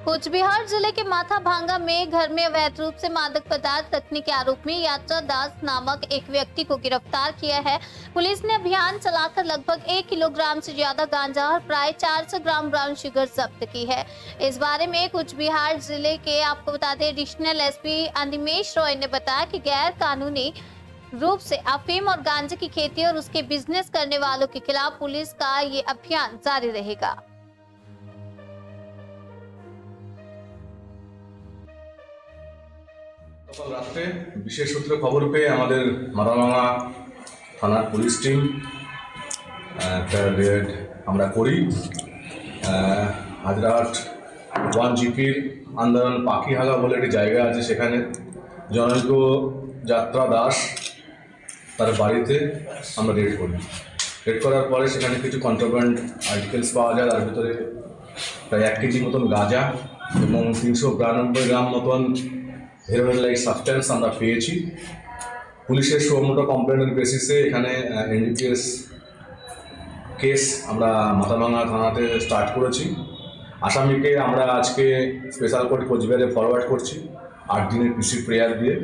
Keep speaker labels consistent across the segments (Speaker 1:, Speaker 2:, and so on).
Speaker 1: कूचबिहार जिले के माथाभांगा में घर में अवैध रूप से मादक पदार्थ रखने के आरोप में यात्रा दास नामक एक व्यक्ति को गिरफ्तार किया है। पुलिस ने अभियान चलाकर लगभग 1 किलोग्राम से ज्यादा गांजा और प्राय 400 ग्राम ब्राउन शुगर जब्त की है। इस बारे में कूचबिहार जिले के आपको बता दें एडिशनल एसपी अनिमेश रॉय ने बताया कि गैर कानूनी रूप से अफीम और गांजे की खेती और उसके बिजनेस करने वालों के खिलाफ पुलिस का ये अभियान जारी रहेगा।
Speaker 2: গতকাল রাতে বিশেষ সূত্রে খবর পেয়ে আমাদের মাথাভাঙা থানার পুলিশ টিম একটা রেড আমরা করি। হাজরাহাট 1 জিপির আন্দোলন পাখিহাগা বলে একটি জায়গা আছে, সেখানে জনৈক যাত্রা দাস তার বাড়িতে আমরা রেড করি। রেড করার পরে সেখানে কিছু কন্ট্রাব্যান্ড আর্টিকেলস পাওয়া যায়, তার ভিতরে প্রায় 1 কেজি মতন গাঁজা এবং 392 গ্রাম মতন হেরোইন লাইক সাবস্টেন্স আমরা পেয়েছি। পুলিশের সুমোটো কমপ্লেনের বেসিসে এখানে এনডিপিএস কেস আমরা মাথাভাঙা থানাতে স্টার্ট করেছি। আসামিকে আমরা আজকে স্পেশাল কোর্ট কোচবিহারে ফরওয়ার্ড করছি 8 দিনের পিসি প্রেয়ার দিয়ে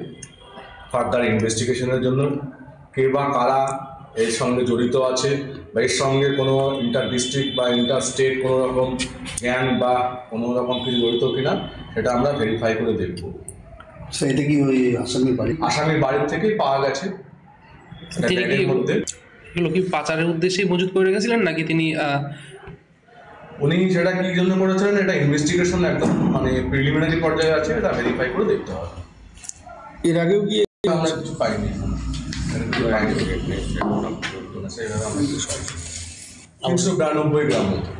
Speaker 2: ফার্দার ইনভেস্টিগেশনের জন্য। কে বা কারা এর সঙ্গে জড়িত আছে বা এর সঙ্গে কোনো ইন্টার ডিস্ট্রিক্ট বা ইন্টার স্টেট কোনো রকম গ্যাং বা কোনো রকম কিছু জড়িত কিনা সেটা আমরা ভেরিফাই করে দেখব।
Speaker 3: এটা কি ওই আসামির
Speaker 2: বাড়ির থেকেই পাওয়া গেছে।
Speaker 4: এগুলো কি পাচারের উদ্দেশ্যেই মজুত করে রেখেছিলেন নাকি
Speaker 2: উনি সেটা কি জন্য করেছিলেন এটা ইনভেস্টিগেশন একদম প্রিলিমিনারি পর্যায়ে আছে, এটা ভেরিফাই করে দেখতে হবে।
Speaker 3: এর আগেও কি
Speaker 2: আমরা কিছু পাইনি, 392 গ্রাম মতো।